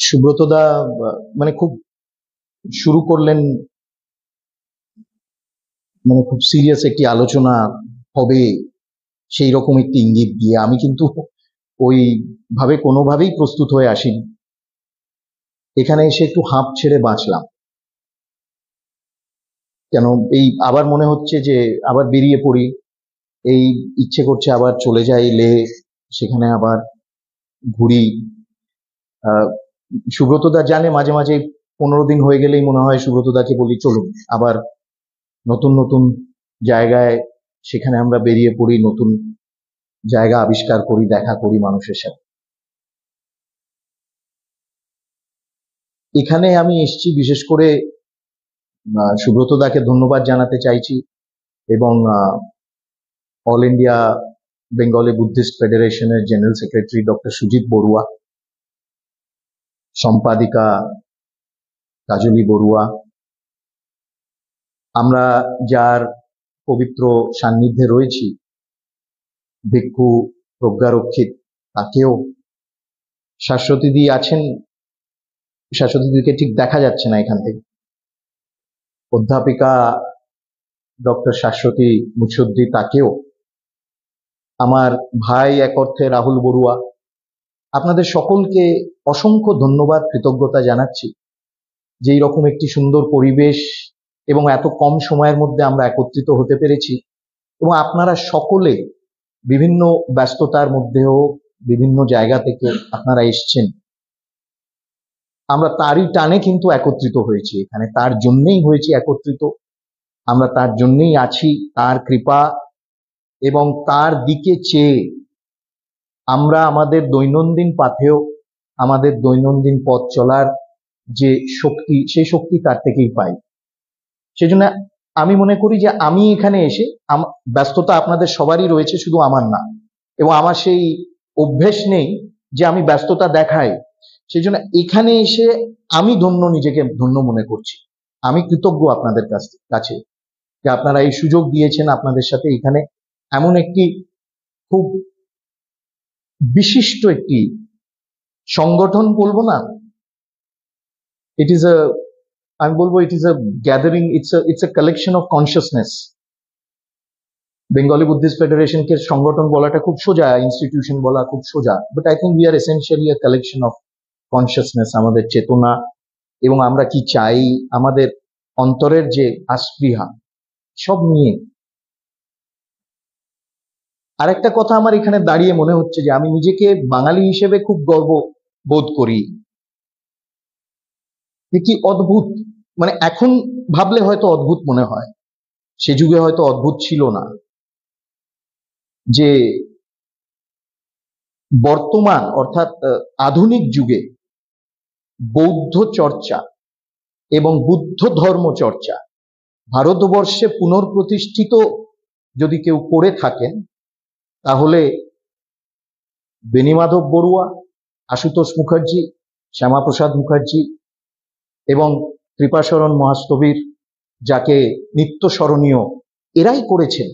সুব্রতদা মানে খুব শুরু করলেন, মানে খুব সিরিয়াস একটি আলোচনা হবে সেই রকম একটি ইঙ্গিত দিয়ে। আমি কিন্তু ওই ভাবে কোনোভাবেই প্রস্তুত হয়ে আসিনি। এখানে এসে একটু হাঁপ ছেড়ে বাঁচলাম, কেন এই আবার মনে হচ্ছে যে আবার বেরিয়ে পড়ি, এই ইচ্ছে করছে আবার চলে যাই লে, সেখানে আবার ঘুরি। সুব্রতদা জানে মাঝে মাঝে 15 দিন হয়ে গেলেই মনে হয় সুব্রতদাকে বলি চলুন আবার নতুন নতুন জায়গায়, সেখানে আমরা বেরিয়ে পড়ি, নতুন জায়গা আবিষ্কার করি, দেখা করি মানুষের সাথে। এখানে আমি এসেছি বিশেষ করে সুব্রতদাকে ধন্যবাদ জানাতে চাইছি, এবং অল ইন্ডিয়া বেঙ্গলি বুদ্ধিস্ট ফেডারেশনের general secretary doctor Sujit Barua, সম্পাদিকা কাজলি বড়ুয়া, আমরা যার পবিত্র সান্নিধ্যে রয়েছি, ভিক্ষু প্রজ্ঞারক্ষিত তাকেও, শাশ্বতীদি আছেন, শাশ্বতীদিকে ঠিক দেখা যাচ্ছে না এখান থেকে, অধ্যাপিকা ডক্টর শাশ্বতী মুখুজ্জি তাকেও, আমার ভাই এক অর্থে রাহুল বড়ুয়া, আপনাদের সকলকে অসংখ্য ধন্যবাদ, কৃতজ্ঞতা জানাচ্ছি যে এইরকম একটি সুন্দর পরিবেশ এবং এত কম সময়ের মধ্যে আমরা একত্রিত হতে পেরেছি, এবং আপনারা সকলে বিভিন্ন ব্যস্ততার মধ্যেও বিভিন্ন জায়গা থেকে আপনারা এসছেন। আমরা তারই টানে কিন্তু একত্রিত হয়েছি এখানে, তার জন্যই হয়েছি একত্রিত, আমরা তার জন্যই আছি, তার কৃপা এবং তার দিকে চেয়ে আমরা আমাদের দৈনন্দিন পাথেয়, আমাদের দৈনন্দিন পথ চলার যে শক্তি, সেই শক্তি তার থেকেই পাই। সেজন্য আমি মনে করি যে আমি এখানে এসে, ব্যস্ততা আপনাদের সবারই রয়েছে, শুধু আমার না, এবং আমার সেই অভ্যেস নেই যে আমি ব্যস্ততা দেখাই। সেই জন্য এখানে এসে আমি ধন্য, নিজেকে ধন্য মনে করছি, আমি কৃতজ্ঞ আপনাদের কাছে যে আপনারা এই সুযোগ দিয়েছেন আপনাদের সাথে এখানে এমন একটি খুব বিশিষ্ট একটি সংগঠন, বলবো না, ইট ইজ আ, আমি বলবো it is a gathering, it's a collection of consciousness. Bengali Buddhist ফেডারেশনকে সংগঠন বলাটা খুব সোজা, ইনস্টিটিউশন বলা খুব সোজা, but I think we are essentially a collection of consciousness, আমাদের চেতনা এবং আমরা কি চাই, আমাদের অন্তরের যে আস্পৃহা, সব নিয়ে। আরেকটা কথা আমার এখানে দাঁড়িয়ে মনে হচ্ছে যে আমি নিজেকে বাঙালি হিসেবে খুব গর্ব বোধ করি। কি অদ্ভুত, মানে এখন ভাবলে হয়তো অদ্ভুত মনে হয়, সে যুগে হয়তো অদ্ভুত ছিল না, যে বর্তমান অর্থাৎ আধুনিক যুগে বৌদ্ধ চর্চা এবং বুদ্ধ ধর্ম চর্চা ভারতবর্ষে পুনঃপ্রতিষ্ঠিত যদি কেউ করে থাকেন, তাহলে বেণীমাধব বড়ুয়া, আশুতোষ মুখার্জি, শ্যামাপ্রসাদ মুখার্জি এবং কৃপাশরণ মহাস্তবীর, যাকে নিত্য স্মরণীয়, এরাই করেছেন।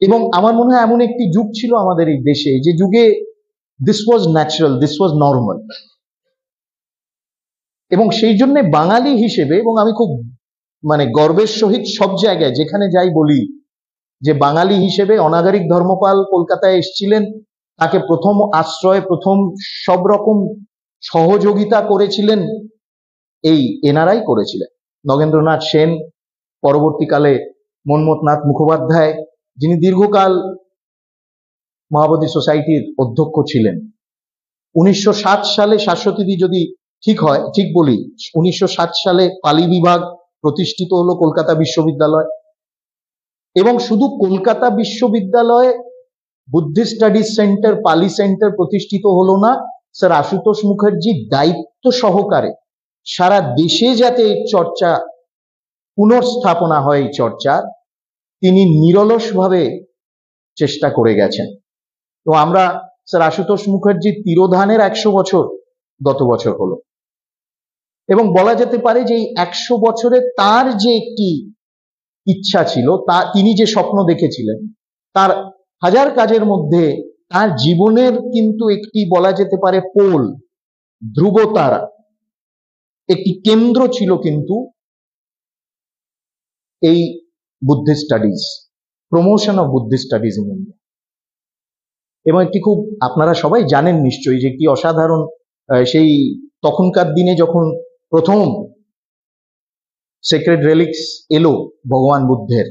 এবং আমার মনে হয় এমন একটি যুগ ছিল আমাদের এই দেশে, যে যুগে this was natural, this was normal, এবং সেই জন্য বাঙালি হিসেবে, এবং আমি খুব মানে গর্বের সহিত সব জায়গায় যেখানে যাই বলি যে বাঙালি হিসেবে অনাগারিক ধর্মপাল কলকাতায় এসেছিলেন, তাকে প্রথম আশ্রয়, প্রথম সব রকম সহযোগিতা করেছিলেন এই এনারাই করেছিলেন। নগেন্দ্রনাথ সেন, পরবর্তীকালে মন্মথনাথ মুখোপাধ্যায়, যিনি দীর্ঘকাল মহাবোধি সোসাইটির অধ্যক্ষ ছিলেন। 1907 সালে, শাশ্বতীদি যদি ঠিক হয়, ঠিক বলি, 1907 সালে পালি বিভাগ প্রতিষ্ঠিত হলো কলকাতা বিশ্ববিদ্যালয়, এবং শুধু কলকাতা বিশ্ববিদ্যালয়ে বুদ্ধিস্ট স্টাডিজ সেন্টার, পালি সেন্টার প্রতিষ্ঠিত হলো না, স্যার আশুতোষ মুখার্জি দায়িত্ব সহকারে সারা দেশে যাতে এই চর্চা পুনর্স্থাপনা হয়, এই চর্চার তিনি নিরলসভাবে চেষ্টা করে গেছেন। তো আমরা স্যার আশুতোষ মুখার্জির তিরোধানের 100 বছর গত বছর হলো, এবং বলা যেতে পারে যে এই 100 বছরে তার যে একটি ইচ্ছা ছিল, তা তিনি যে স্বপ্ন দেখেছিলেন, তার হাজার কাজের মধ্যে তার জীবনের কিন্তু একটি বলা যেতে পারে পোল, ধ্রুবতারা একটি কেন্দ্র ছিল কিন্তু এই Buddhist studies, promotion of Buddhist studies in India. এবং একটি খুব, আপনারা সবাই জানেন নিশ্চয়ই, যে একটি অসাধারণ সেই তখনকার দিনে যখন প্রথম সেক্রেড রেলিক্স এলো ভগবান বুদ্ধের,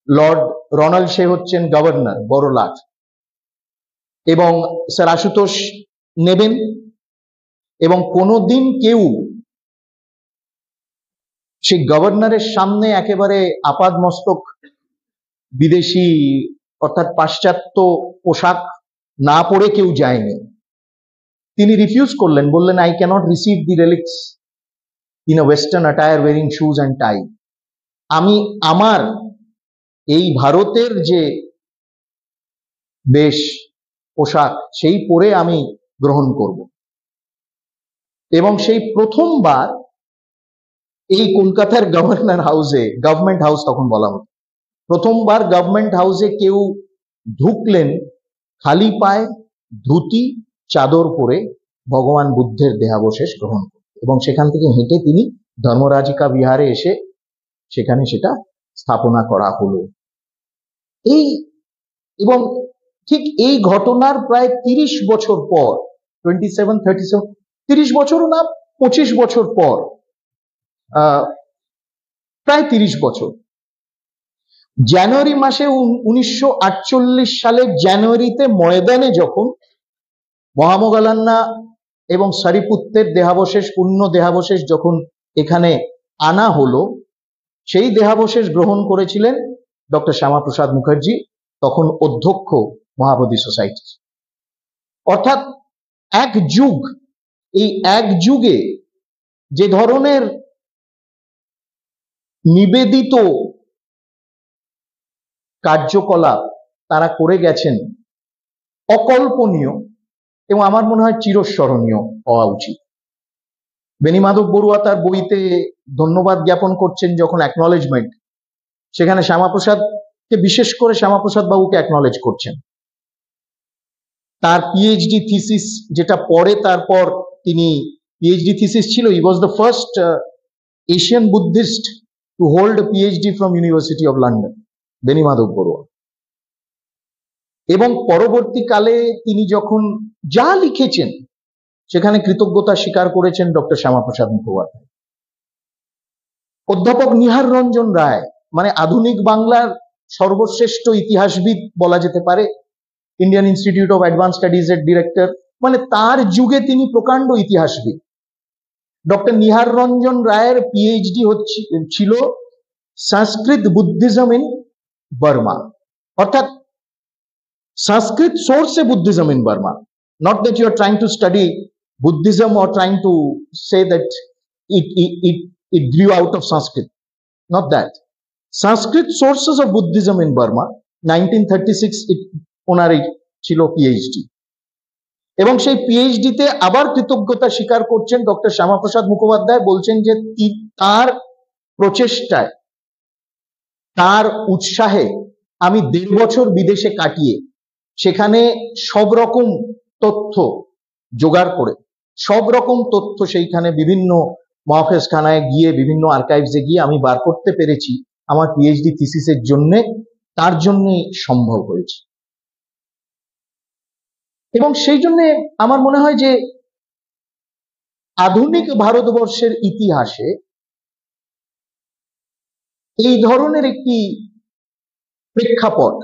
লর্ড রনাল্ড সে হচ্ছেন গভর্নর বড়লাট, এবং স্যার আশুতোষ নেবেন, এবং কোনোদিন কেউ সেই গভর্নরের সামনে একেবারে আপাদমস্তক বিদেশি অর্থাৎ পাশ্চাত্য পোশাক না পরে কেউ যায়নি। তিনি রিফিউজ করলেন, বললেন I can't receive the relics in a western attire wearing shoes and tie. আমি আমার এই ভারতের যে বেশ পোশাক সেই পরে আমি গ্রহণ করব। এবং সেই প্রথমবার এই কলকাতার গভর্নর হাউসে, গভর্নমেন্ট হাউস তখন বলা হতো, প্রথমবার গভর্নমেন্ট হাউসে কেউ ঢুকলেন খালি পায়ে, ধুতি চাদর পরে ভগবান বুদ্ধের দেহাবশেষ গ্রহণ করতে, এবং সেখান থেকে হেঁটে তিনি ধর্মরাজিকা বিহারে এসে সেখানে সেটা স্থাপনা করা হলো। এই এবং ঠিক এই ঘটনার প্রায় 30 বছর পর, 30 বছরও না, 25 বছর পর, প্রায় 30 বছর, জানুয়ারি মাসে 1948 সালের জানুয়ারিতে ময়দানে যখন মহামোগলান্না এবং সারিপুত্রের দেহাবশেষ, পূর্ণ দেহাবশেষ যখন এখানে আনা হলো, সেই দেহাবশেষ গ্রহণ করেছিলেন ডক্টর শ্যামাপ্রসাদ মুখার্জি, তখন অধ্যক্ষ মহাবোধি সোসাইটি। অর্থাৎ এক যুগ, এই এক যুগে যে ধরনের নিবেদিত কার্যকলাপ তারা করে গেছেন, অকল্পনীয়, এবং আমার মনে হয় চিরস্মরণীয় হওয়া উচিত। বেণীমাধব বড়ুয়া তার বইতে ধন্যবাদ জ্ঞাপন করছেন যখন অ্যাকনলেজমেন্ট, সেখানে শ্যামাপ্রসাদকে, বিশেষ করে শ্যামাপ্রসাদ বাবুকে অ্যাকনলেজ করছেন। তার পিএইচডি থিসিস, যেটা পরে তারপর তিনি পিএইচডি থিসিস ছিল, he was the first Asian Buddhist to hold PhD from University of London, Benimadhab Barua. এবং পরবর্তীকালে তিনি যখন যা লিখেছেন সেখানে কৃতজ্ঞতা স্বীকার করেছেন ডক্টর শ্যামাপ্রসাদ মুখোপাধ্যায়। অধ্যাপক নিহার রঞ্জন রায়, মানে আধুনিক বাংলার সর্বশ্রেষ্ঠ ইতিহাসবিদ বলা যেতে পারে, Indian institute of advance studies এর ডিরেক্টর, মানে তার যুগে তিনি প্রকাণ্ড ইতিহাসবিদ। ডক্টর নিহার রঞ্জন রায়ের পিএইচডি ছিল সংস্কৃত বুদ্ধিজম ইন বার্মা, অর্থাৎ সংস্কৃত সোর্স এ Buddhism in Burma. Not that you are trying to study Buddhism or trying to say that it grew out of Sanskrit. Not that. Sanskrit sources of Buddhism in Burma, 1936 ওনারই ছিল PhD. এবং সেই পিএইচডিতে আবার কৃতজ্ঞতা স্বীকার করছেন doctor Shyamaprasad Mukhopadhyay, বলছেন যে তার প্রচেষ্টায়, তার উৎসাহে আমি 1.5 বছর বিদেশে কাটিয়ে সেখানে সব রকম তথ্য জোগাড় করে, সব রকম তথ্য সেইখানে বিভিন্ন মহাকাশখানায় গিয়ে, বিভিন্ন আর্কাইভসে গিয়ে আমি বার করতে পেরেছি আমার পিএইচডি থিসিসের জন্য, তার জন্যই সম্ভব হয়েছে। এবং সেই জন্য আমার মনে হয় যে আধুনিক ভারতবর্ষের ইতিহাসে এই ধরনের একটি প্রেক্ষাপট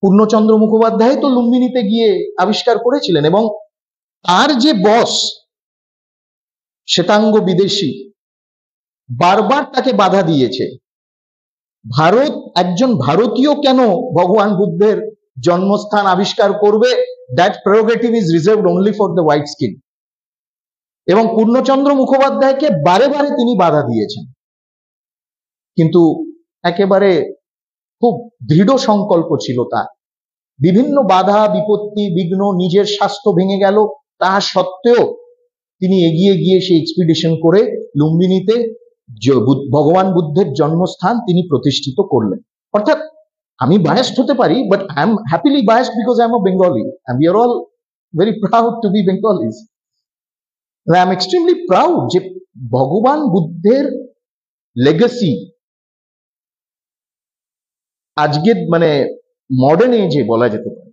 পূর্ণচন্দ্র মুখোপাধ্যায় তো লুম্বিনীতে গিয়ে আবিষ্কার করেছিলেন, এবং তার যে বস শ্বেতাঙ্গ বিদেশি বারবার তাকে বাধা দিয়েছে, ভারত, একজন ভারতীয় কেন ভগবান বুদ্ধের জন্মস্থান আবিষ্কার করবে, that prerogative is reserved only for the white skin. এবং পূর্ণচন্দ্র মুখোপাধ্যায়কে বারে বারে তিনি বাধা দিয়েছেন, কিন্তু একেবারে খুব দৃঢ় সংকল্প ছিল তার। বিভিন্ন বাধা বিপত্তি বিঘ্ন, নিজের স্বাস্থ্য ভেঙে গেল, তা সত্ত্বেও তিনি এগিয়ে গিয়ে সেই এক্সপিডিশন করে লুম্বিনীতে ভগবান বুদ্ধের জন্মস্থান তিনি প্রতিষ্ঠিত করলেন। অর্থাৎ আমি বায়াসড হতে পারি, but I am happily biased because I am a Bengali, and we are all very proud to be Bengalis. I am extremely proud যে ভগবান বুদ্ধের লেগাসি আজকের মানে মডার্ন এজে বলা যেতে পারে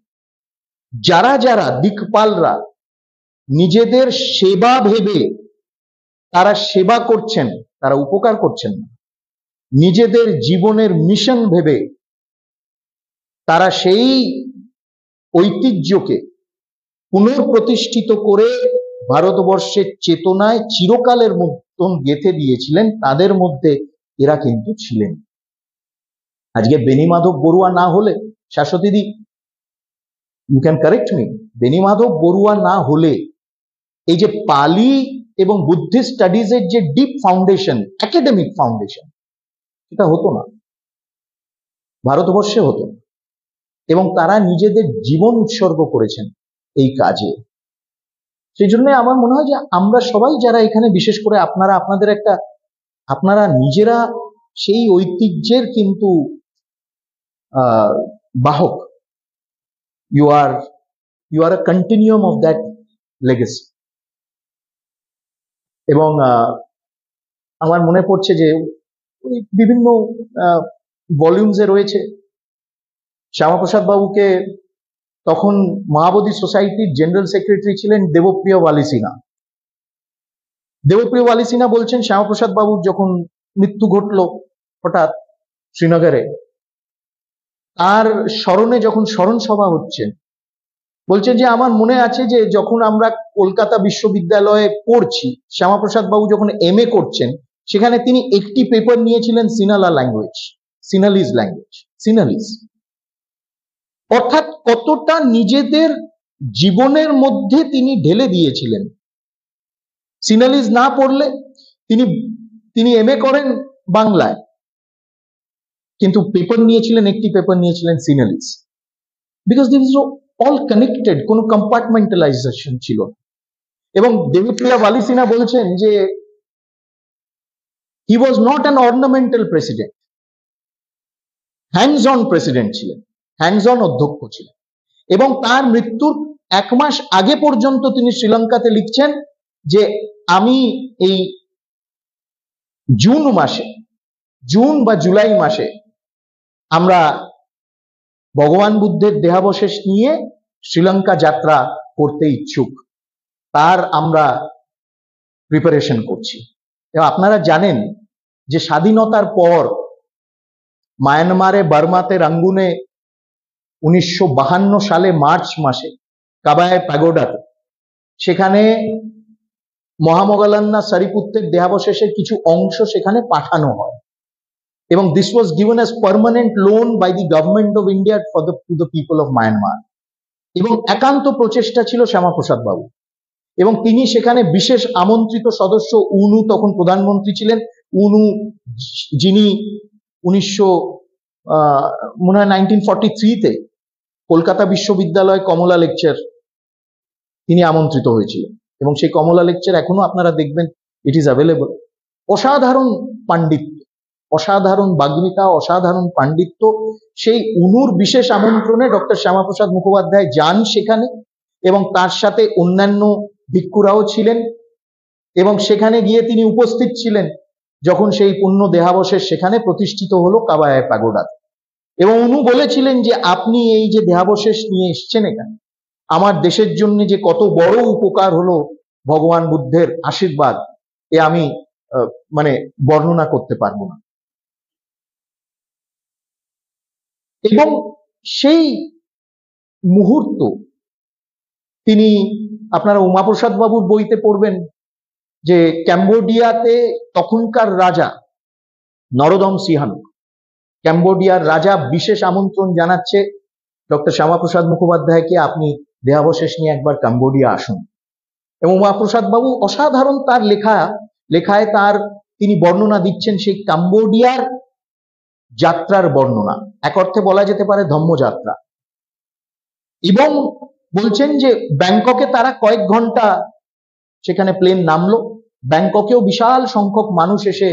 যারা যারা দিকপালরা নিজেদের সেবা ভেবে তারা সেবা করছেন, তারা উপকার করছেন না, নিজেদের জীবনের মিশন ভেবে তারা সেই ঐতিহ্যকে পুনঃপ্রতিষ্ঠিত করে ভারতবর্ষের চেতনায় চিরকালের মতন গেঁথে দিয়েছিলেন, তাদের মধ্যে এরা কিন্তু ছিলেন। আজকে বেণীমাধব বড়ুয়া না হলে, শাশ্বতীদি you can correct me, Benimadhab Barua না হলে এই যে পালি এবং বুদ্ধিস্ট স্টাডিজ এর যে ডিপ ফাউন্ডেশন, একাডেমিক ফাউন্ডেশন, এটা হতো না, ভারতবর্ষে হতো না। এবং তারা নিজেদের জীবন উৎসর্গ করেছেন এই কাজে। সেই জন্য আমার মনে হয় যে আমরা সবাই যারা এখানে, বিশেষ করে আপনারা, আপনারা নিজেরা সেই ঐতিহ্যের কিন্তু বাহক। You are a continuum of that legacy. এবং আমার মনে পড়ছে যে বিভিন্ন ভলিউমসে রয়েছে, শ্যামাপ্রসাদ বাবুকে তখন মায়াবতী সোসাইটির জেনারেল সেক্রেটারি ছিলেন দেবপ্রিয় ওয়ালি সিনহা। দেবপ্রিয় ওয়ালি সিনহা বলছেন শ্যামাপ্রসাদ বাবুর যখন মৃত্যু ঘটলো হঠাৎ শ্রীনগরে, তার স্মরণে যখন স্মরণ সভা হচ্ছে, বলছেন যে আমার মনে আছে যে যখন আমরা কলকাতা বিশ্ববিদ্যালয়ে পড়ছি, শ্যামাপ্রসাদ বাবু যখন MA করছেন, সেখানে তিনি একটি পেপার নিয়েছিলেন সিনালা ল্যাঙ্গুয়েজ, সিনালিজ ল্যাঙ্গুয়েজ, সিনালিজ। অর্থাৎ কতটা নিজেদের জীবনের মধ্যে তিনি ঢেলে দিয়েছিলেন। সিনালিজ না পড়লে তিনি MA করেন বাংলায়, কিন্তু পেপার নিয়েছিলেন, একটি পেপার নিয়েছিলেন সিনালিজ, because this is all connected, কোনো কম্পার্টমেন্টালাইজেশন ছিল। এবং দেবপ্রিয়া ওয়ালি সিনহা বলছেন যে he was not an ornamental president, hands on president ছিলেন, হ্যান্ডস অন অধ্যক্ষ ছিলেন। এবং তার মৃত্যুর 1 মাস আগে পর্যন্ত তিনি শ্রীলঙ্কাতে লিখছেন যে আমি এই জুন বা জুলাই মাসে আমরা ভগবান বুদ্ধের দেহাবশেষ নিয়ে শ্রীলঙ্কা যাত্রা করতে ইচ্ছুক, তার আমরা প্রিপারেশন করছি। এবং আপনারা জানেন যে স্বাধীনতার পর মায়ানমারে, বার্মাতে, রাঙ্গুনে 1952 সালে মার্চ মাসে কাবায় প্যাগোডাতে, সেখানে মহামগালান্না সারিপুত্রের দেহাবশেষের কিছু অংশ সেখানে পাঠানো হয়। এবং this was given as permanent loan by the government of India to the people of Myanmar. এবং একান্ত প্রচেষ্টা ছিল শ্যামাপ্রসাদ বাবু, এবং তিনি সেখানে বিশেষ আমন্ত্রিত সদস্য, উনু তখন প্রধানমন্ত্রী ছিলেন, উনু যিনি 1943-তে কলকাতা বিশ্ববিদ্যালয় কমলা লেকচার তিনি আমন্ত্রিত হয়েছিলেন। এবং সেই কমলা লেকচার এখনো আপনারা দেখবেন, ইট ইজ অ্যাভেলেবল। অসাধারণ পাণ্ডিত্য, অসাধারণ বাগ্মিতা, অসাধারণ পাণ্ডিত্য। সেই উনুর বিশেষ আমন্ত্রণে ডক্টর শ্যামাপ্রসাদ মুখোপাধ্যায় যান সেখানে, এবং তার সাথে অন্যান্য ভিক্ষুরাও ছিলেন। এবং সেখানে গিয়ে তিনি উপস্থিত ছিলেন যখন সেই পুণ্য দেহাবশেষ সেখানে প্রতিষ্ঠিত হলো কাবায় প্যাগোডাতে। এবং উনি বলেছিলেন যে আপনি এই যে দেহাবশেষ নিয়ে এসছেন এখানে, আমার দেশের জন্য যে কত বড় উপকার হলো ভগবান বুদ্ধের আশীর্বাদ, এ আমি মানে বর্ণনা করতে পারবো না। এবং সেই মুহূর্ত তিনি, আপনারা উমাপ্রসাদ বাবুর বইতে পড়বেন যে ক্যাম্বোডিয়াতে তখনকার রাজা নরোদম সিংহানুক, ক্যাম্বোডিয়ার রাজা বিশেষ আমন্ত্রণ জানাচ্ছে ডক্টর শ্যামাপ্রসাদ মুখোপাধ্যায়কে, আপনি দেহাবশেষ নিয়ে একবার ক্যাম্বোডিয়া আসুন। এবং উমাপ্রসাদ বাবু অসাধারণ তার লেখায় তিনি বর্ণনা দিচ্ছেন সেই ক্যাম্বোডিয়ার যাত্রার বর্ণনা, এক অর্থে বলা যেতে পারে ধম্মযাত্রা। এবং বলছেন যে ব্যাংককে তারা কয়েক ঘন্টা সেখানে প্লেন নামলো, ব্যাংককেও বিশাল সংখ্যক মানুষ এসে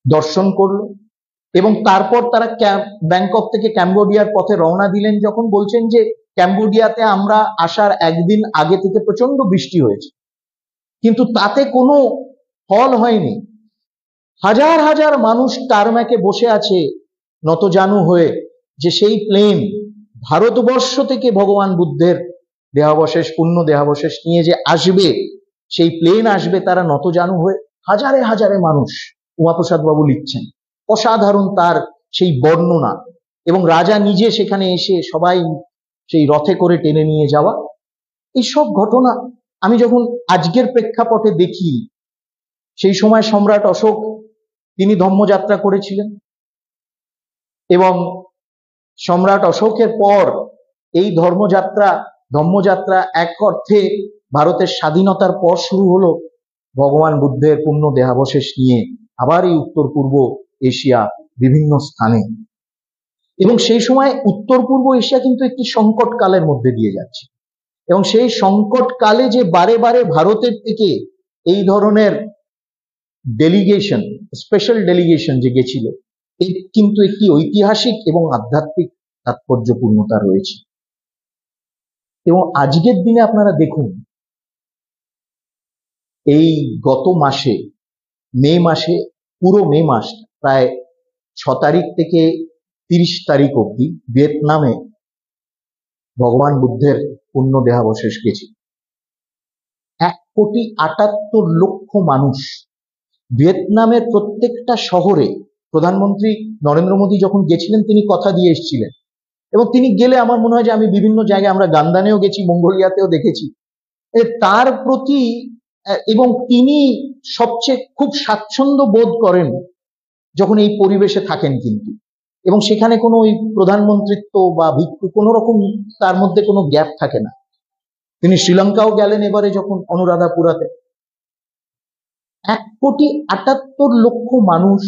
দর্শন করলো। এবং তারপর তারা ব্যাংকক থেকে ক্যাম্বোডিয়ার পথে রওনা দিলেন। যখন বলছেন যে ক্যাম্বোডিয়াতে আমরা আসার একদিন আগে থেকে প্রচন্ড বৃষ্টি হয়েছে, কিন্তু তাতে কোনো ফল হয়নি। হাজার হাজার মানুষ টারম্যাকে বসে আছে নতজানু হয়ে, যে সেই প্লেন ভারতবর্ষ থেকে ভগবান বুদ্ধের দেহাবশেষ, পূর্ণ দেহাবশেষ নিয়ে যে আসবে, সেই প্লেন আসবে, তারা নতজানু হয়ে হাজারে হাজারে মানুষ। উমাপ্রসাদ বাবু লিখছেন, অসাধারণ তার সেই বর্ণনা, এবং রাজা নিজে সেখানে এসে সবাই সেই রথে করে টেনে নিয়ে যাওয়া। এইসব ঘটনা আমি যখন আজকের প্রেক্ষাপটে দেখি, সেই সময় সম্রাট অশোক তিনি ধম্মযাত্রা করেছিলেন, এবং সম্রাট অশোকের পর এই ধম্মযাত্রা এক অর্থে ভারতের স্বাধীনতার পর শুরু হলো ভগবান বুদ্ধের পূর্ণ দেহাবশেষ নিয়ে আবার এই উত্তর পূর্ব এশিয়া বিভিন্ন স্থানে। এবং সেই সময় উত্তর পূর্ব এশিয়া কিন্তু একটি সংকট কালের মধ্যে দিয়ে যাচ্ছে, এবং সেই সংকট কালে যে বারে বারে ভারতের থেকে এই ধরনের ডেলিগেশন, স্পেশাল ডেলিগেশন যে গেছিল, এর কিন্তু একটি ঐতিহাসিক এবং আধ্যাত্মিক তাৎপর্যপূর্ণতা রয়েছে। এবং আজকের দিনে আপনারা দেখুন, এই গত মাসে মে মাসে, পুরো মে মাস প্রায় 6 তারিখ থেকে 30 তারিখ অবধি ভিয়েতনামে ভগবান বুদ্ধের পূর্ণ দেহাবশেষ গেছে। 1,78,00,000 মানুষ। ভিয়েতনামের প্রত্যেকটা শহরে প্রধানমন্ত্রী নরেন্দ্র মোদী যখন গেছিলেন, তিনি কথা দিয়ে এসেছিলেন, এবং তিনি গেলে আমার মনে হয় যে আমি বিভিন্ন জায়গায়, আমরা গান্দানেও গেছি, মঙ্গোলিয়াতেও দেখেছি, তার প্রতি, এবং তিনি সবচেয়ে খুব স্বাচ্ছন্দ্য বোধ করেন যখন এই পরিবেশে থাকেন কিন্তু, এবং সেখানে কোনো ওই প্রধানমন্ত্রিত্ব বা ভিক্ষু কোনো রকম তার মধ্যে কোনো গ্যাপ থাকে না। তিনি শ্রীলঙ্কাও গেলেন এবারে যখন অনুরাধাপুরাতে। 1,78,00,000 মানুষ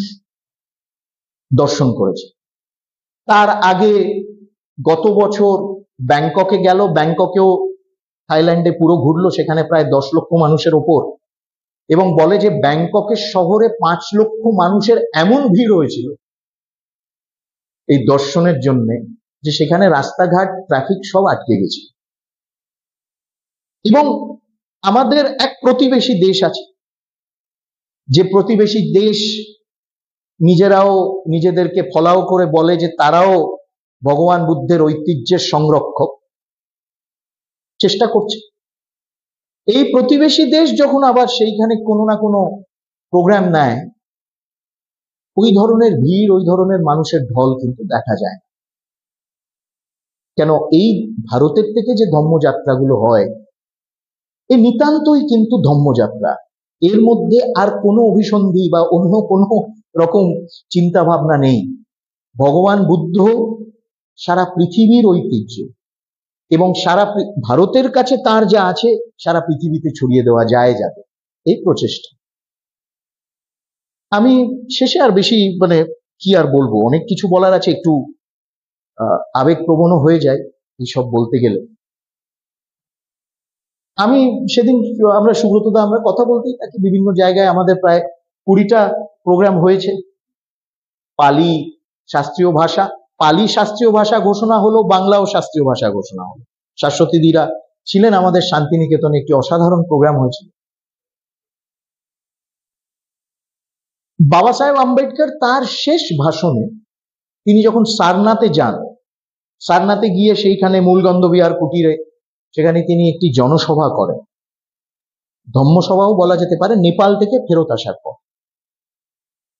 দর্শন করেছে। তার আগে গত বছর ব্যাংককে গেল, ব্যাংককেও থাইল্যান্ডে পুরো ঘুরলো, সেখানে প্রায় 10 লক্ষ মানুষের ওপর, এবং বলে যে ব্যাংককের শহরে 5 লক্ষ মানুষের এমন ভিড় হয়েছিল এই দর্শনের জন্য, যে সেখানে রাস্তাঘাট, ট্রাফিক সব আটকে গেছে। এবং আমাদের এক প্রতিবেশী দেশ আছে, যে প্রতিবেশী দেশ নিজেরাও নিজেদেরকে ফলাও করে বলে যে তারাও ভগবান বুদ্ধের ঐতিহ্যের সংরক্ষক, চেষ্টা করছে। এই প্রতিবেশী দেশ যখন আবার সেইখানে কোনো না কোনো প্রোগ্রাম নেয়, ওই ধরনের ভিড়, ওই ধরনের মানুষের ঢল কিন্তু দেখা যায়। কেন, এই ভারতের থেকে যে ধম্মযাত্রাগুলো হয়, এই নিতান্তই কিন্তু ধম্মযাত্রা, এর মধ্যে আর কোনো অভিসন্ধি বা অন্য কোনো রকম চিন্তা ভাবনা নেই। ভগবান বুদ্ধ সারা পৃথিবীর ঐতিহ্য, এবং সারা ভারতের কাছে তার যা আছে সারা পৃথিবীতে ছড়িয়ে দেওয়া যায় যাবে, এই প্রচেষ্টা। আমি শেষে আর বেশি কি আর বলবো, অনেক কিছু বলার আছে, একটু আবেগপ্রবণ হয়ে যায় এইসব বলতে গেলে। আমি সেদিন, আমরা সুব্রতদা আমরা কথা বলতেই থাকি, বিভিন্ন জায়গায় আমাদের প্রায় 20টা প্রোগ্রাম হয়েছে। পালি শাস্ত্রীয় ভাষা, পালি শাস্ত্রীয় ভাষা ঘোষণা হলো, বাংলাও শাস্ত্রীয় ভাষা ঘোষণা হলো। শাশ্বতীদিরা ছিলেন আমাদের শান্তিনিকেতনে, একটি অসাধারণ প্রোগ্রাম হয়েছিল। বাবা সাহেব আম্বেদকর তার শেষ ভাষণে, তিনি যখন সারনাথে যান, সারনাথে গিয়ে সেইখানে মূলগন্ধ বিহার কুটিরে, সেখানে তিনি একটি জনসভা করেন, ধম্মসভাও বলা যেতে পারে, নেপাল থেকে ফেরত আসার পর।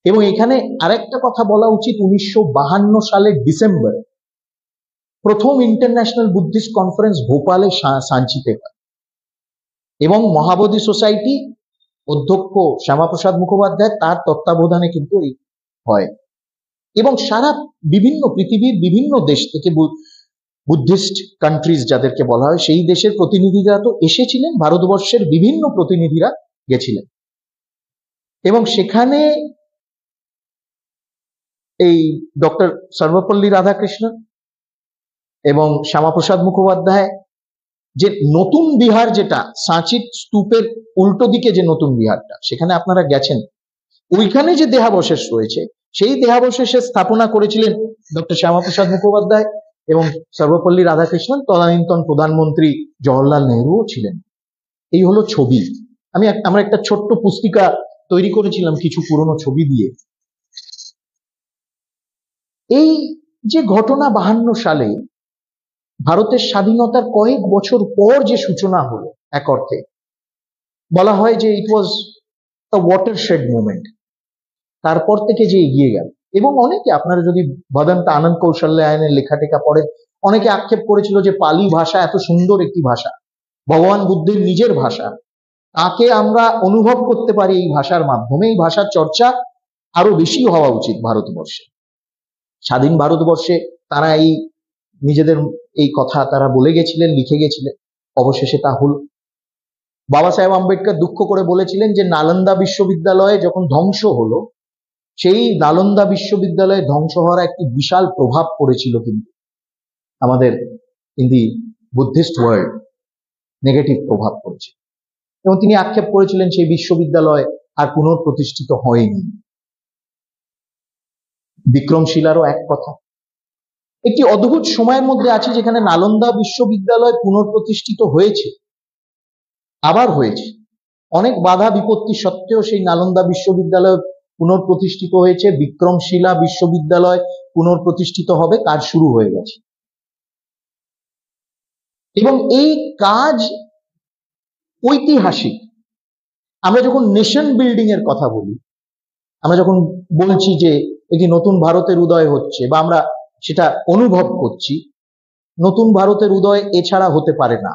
এবং এখানে আরেকটা কথা বলা উচিত, 1952 সালের ডিসেম্বরে প্রথম ইন্টারন্যাশনাল বুদ্ধিস্ট কনফারেন্স ভোপালে সাঞ্চিতে হয়, এবং মহাবোধি সোসাইটি অধ্যক্ষ শ্যামাপ্রসাদ মুখোপাধ্যায় তার তত্ত্বাবধানে কিন্তু এই হয়। এবং সারা পৃথিবীর বিভিন্ন দেশ থেকে, বুদ্ধিস্ট কান্ট্রিজ যাদেরকে বলা হয়, সেই দেশের প্রতিনিধিরা তো এসেছিলেন, ভারতবর্ষের বিভিন্ন প্রতিনিধিরা গেছিলেন। এবং সেখানে এই ডক্টর সর্বপল্লী রাধাকৃষ্ণন এবং শ্যামাপ্রসাদ মুখোপাধ্যায়, যে নতুন বিহার, যেটা সাঁচির স্তূপের উল্টো দিকে যে নতুন বিহারটা, সেখানে আপনারা গেছেন, ওইখানে যে দেহাবশেষ রয়েছে, সেই দেহাবশেষের স্থাপনা করেছিলেন ডক্টর শ্যামাপ্রসাদ মুখোপাধ্যায় এবং সর্বপল্লী রাধাকৃষ্ণন। তদানীন্তন প্রধানমন্ত্রী জওহরলাল নেহরুও ছিলেন। এই হলো ছবি। আমরা একটা ছোট্ট পুস্তিকা তৈরি করেছিলাম কিছু পুরনো ছবি দিয়ে। এই যে ঘটনা 52 সালে ভারতের স্বাধীনতার কয়েক বছর পর যে সূচনা হলো, এক অর্থে বলা হয় যে ইট ওয়াজ দ্য ওয়াটারশেড মুভমেন্ট। তারপর থেকে যে এগিয়ে গেল, এবং অনেকে, আপনারা যদি ভদন্ত আনন্দ কৌশল্যায়নের লেখাটেখা পড়েন, অনেকে আক্ষেপ করেছিল যে পালি ভাষা এত সুন্দর একটি ভাষা, ভগবান বুদ্ধের নিজের ভাষা, তাকে আমরা অনুভব করতে পারি এই ভাষার মাধ্যমে। এই ভাষার চর্চা আরো বেশি হওয়া উচিত ভারতবর্ষে। স্বাধীন ভারতবর্ষে তারা এই নিজেদের এই কথা তারা বলে গেছিলেন, লিখে গেছিলেন, অবশেষে তা হল। বাবা সাহেব আম্বেদকর দুঃখ করে বলেছিলেন যে নালন্দা বিশ্ববিদ্যালয়ে যখন ধ্বংস হলো, সেই নালন্দা বিশ্ববিদ্যালয়ে ধ্বংস হওয়ার একটি বিশাল প্রভাব পড়েছিল কিন্তু আমাদের in the Buddhist world, negative প্রভাব পড়েছে। এবং তিনি আক্ষেপ করেছিলেন সেই বিশ্ববিদ্যালয় আর পুনঃপ্রতিষ্ঠিত হয়নি। বিক্রমশিলারও এক কথা। একটি অদ্ভুত সময়ের মধ্যে আছে যেখানে নালন্দা বিশ্ববিদ্যালয় পুনঃপ্রতিষ্ঠিত হয়েছে, আবার হয়েছে। অনেক বাধা বিপত্তি সত্ত্বেও সেই নালন্দা বিশ্ববিদ্যালয় পুনঃপ্রতিষ্ঠিত হয়েছে। বিক্রমশিলা বিশ্ববিদ্যালয় পুনঃপ্রতিষ্ঠিত হবে, কাজ শুরু হয়ে গেছে। এবং এই কাজ ঐতিহাসিক। আমরা যখন নেশন বিল্ডিং এর কথা বলি, আমরা যখন বলছি যে একটি নতুন ভারতের উদয় হচ্ছে বা আমরা সেটা অনুভব করছি, নতুন ভারতের উদয় এছাড়া হতে পারে না।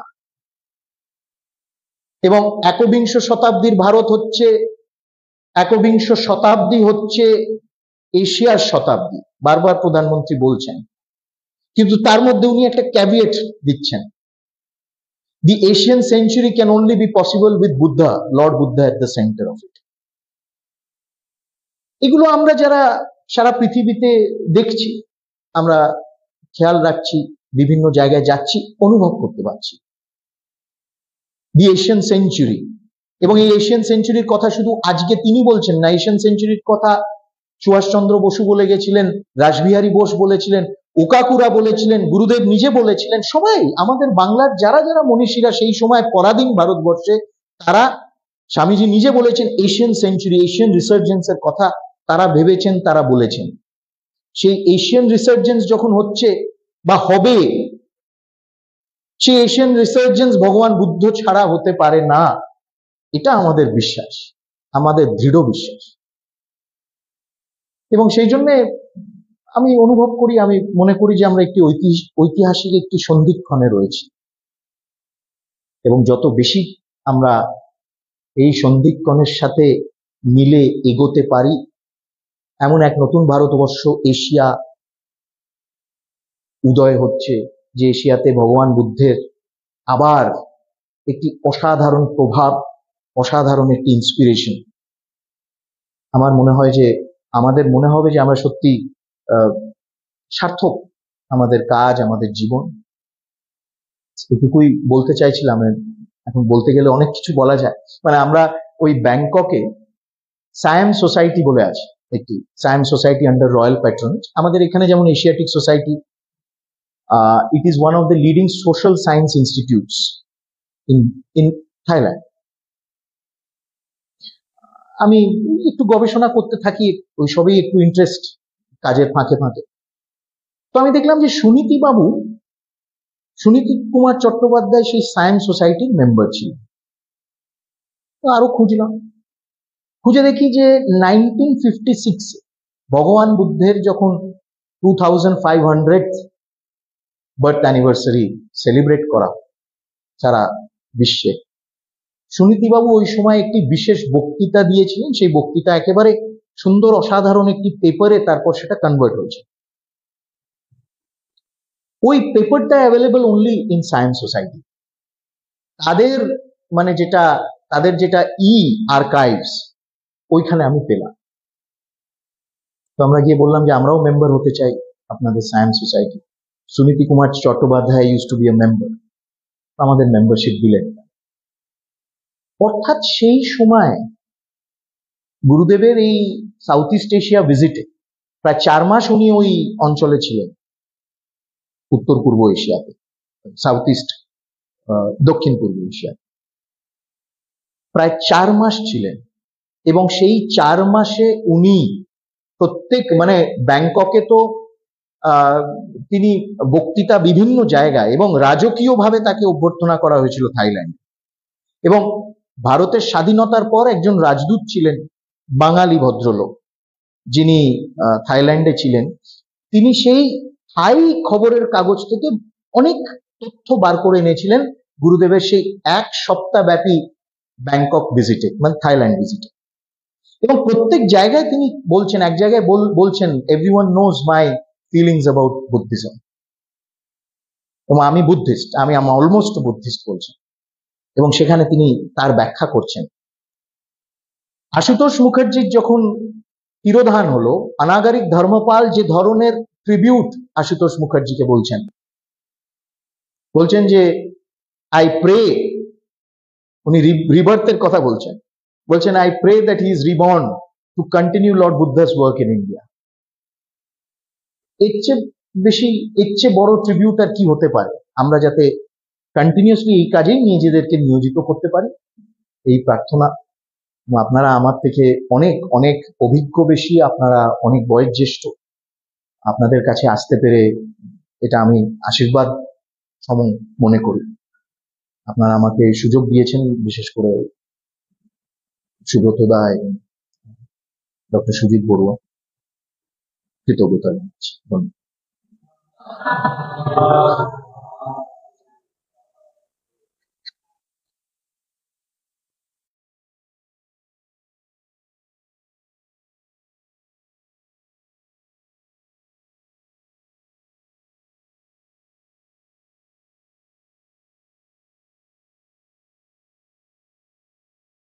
এবং একবিংশ শতাব্দীর ভারত হচ্ছে, একবিংশ শতাব্দী হচ্ছে এশিয়ার শতাব্দী, বারবার প্রধানমন্ত্রী বলছেন। কিন্তু তার মধ্যে উনি একটা ক্যাভিয়েট দিচ্ছেন, the Asian century can only be possible with Buddha, lord Buddha at the centre of it. এগুলো আমরা যারা সারা পৃথিবীতে দেখছি, আমরা খেয়াল রাখছি, বিভিন্ন জায়গায় যাচ্ছি, অনুভব করতে পারছি দি এশিয়ান সেঞ্চুরি। এবং এই এশিয়ান সেঞ্চুরির কথা শুধু আজকে তিনি বলছেন না, এশিয়ান সেঞ্চুরির কথা সুভাষচন্দ্র বসু বলে গেছিলেন, রাসবিহারী বোস বলেছিলেন, ওকাকুরা বলেছিলেন, গুরুদেব নিজে বলেছিলেন। সবাই আমাদের বাংলার যারা যারা মনীষীরা সেই সময় পরাধীন ভারতবর্ষে, তারা, স্বামীজি নিজে বলেছেন এশিয়ান সেঞ্চুরি, এশিয়ান রিসার্জেন্সের কথা তারা ভেবেছেন, তারা বলেছেন। সেই এশিয়ান রিসার্জেন্স যখন হচ্ছে বা হবে, সেই এশিয়ান রিসার্জেন্স ভগবান বুদ্ধ ছাড়া হতে পারে না। এটা আমাদের বিশ্বাস, আমাদের দৃঢ় বিশ্বাস। এবং সেই জন্য আমি অনুভব করি, আমি মনে করি যে আমরা একটি ঐতিহাসিক একটি সন্ধিক্ষণে রয়েছি। এবং যত বেশি আমরা এই সন্ধিক্ষণের সাথে মিলে এগোতে পারি, এমন এক নতুন ভারতবর্ষ, এশিয়া উদয় হচ্ছে, যে এশিয়াতে ভগবান বুদ্ধের আবার একটি অসাধারণ প্রভাব, অসাধারণ একটি ইন্সপিরেশন। আমার মনে হয় যে আমাদের মনে হবে যে আমরা সত্যি সার্থক আমাদের কাজ, আমাদের জীবন। এটুকুই বলতে চাইছিলাম। এখন বলতে গেলে অনেক কিছু বলা যায়। মানে আমরা ওই ব্যাংককে সায়াম সোসাইটি বলে আছে, একটি সায়াম সোসাইটি আন্ডার রয়্যাল প্যাট্রনেজ। আমাদের এখানে যেমন Asiatic society, it is one of the leading social science institutes in Thailand. আমি একটু গবেষণা করতে থাকি, ওই সবই একটু ইন্টারেস্ট কাজের ফাঁকে ফাঁকে। তো আমি দেখলাম যে সুনীতি কুমার চট্টোপাধ্যায় সেই সায়েন্স সোসাইটির মেম্বার ছিলেন। তো আরো খুঁজলাম, খুঁজে দেখি যে 1956 ভগবান বুদ্ধের যখন 2500th বার্থ অ্যানিভার্সারি সেলিব্রেট করা সারা বিশ্বে, সুনীতিবাবু ওই সময় একটি বিশেষ বক্তৃতা দিয়েছিলেন। সেই বক্তৃতা একেবারে সুন্দর, অসাধারণ একটি পেপারে তারপর সেটা কনভার্ট হয়েছে। ওই পেপারটা available only in science society. তাদের মানে যেটা, তাদের যেটা আর্কাইভস, ওইখানে আমি পেলাম। তো আমরা গিয়ে বললাম যে আমরাও মেম্বার হতে চাই আপনাদের science society. Suniti Kumar Chattopadhyay used to be a member, আমাদের মেম্বারশিপ দিলেন। অর্থাৎ সেই সময় গুরুদেবের এই সাউথ ইস্ট এশিয়া ভিজিটে প্রায় 4 মাস উনি ওই অঞ্চলে ছিলেন, উত্তর পূর্ব এশিয়াতে, সাউথ ইস্ট, দক্ষিণ পূর্ব এশিয়া। প্রায় 4 মাস ছিলেন এবং সেই 4 মাসে উনি প্রত্যেক মানে ব্যাংককে তো তিনি বক্তৃতা বিভিন্ন জায়গায় এবং রাজকীয়ভাবে তাকে অভ্যর্থনা করা হয়েছিল থাইল্যান্ড এবং ভারতের স্বাধীনতার পর একজন রাজদূত ছিলেন বাঙালি ভদ্রলোক যিনি থাইল্যান্ডে ছিলেন। তিনি সেই থাই খবরের কাগজ থেকে অনেক তথ্য বার করে এনেছিলেন গুরুদেবের সেই 1 সপ্তাহ ব্যাপী ব্যাংকক ভিজিটে মানে থাইল্যান্ড ভিজিটে। এবং প্রত্যেক জায়গায় তিনি বলছেন, এক জায়গায় বলছেন everyone knows my feelings about Buddhism, এবং আমি বুদ্ধিস্ট, আমি অলমোস্ট বুদ্ধিস্ট বলছেন এবং সেখানে তিনি তার ব্যাখ্যা করছেন। আশুতোষ মুখার্জির যখন তিরোধান হলো, অনাগারিক ধর্মপাল যে ধরনের ট্রিবিউট আশুতোষ মুখার্জিকে বলছেন যে আই প্রে, উনি রিবার্থের কথা বলছেন I pray that he is reborn to continue Lord Buddha's work in India. এর চেয়ে বড় ট্রিবিউট আর কি হতে পারে? আমরা যাতে কন্টিনিউসলি এই কাজেই নিজেদেরকে নিয়োজিত করতে পারি, এই প্রার্থনা। আপনারা আমার থেকে অনেক অনেক অভিজ্ঞ বেশি, আপনারা অনেক বয়োজ্যেষ্ঠ, আপনাদের কাছে আসতে পেরে এটা আমি আশীর্বাদ সম মনে করি। আপনারা আমাকে সুযোগ দিয়েছেন, বিশেষ করে সুব্রত দা এবং ডক্টর সুজিত বড়ুয়া, কৃতজ্ঞতা জানাচ্ছি। ধন্যবাদ।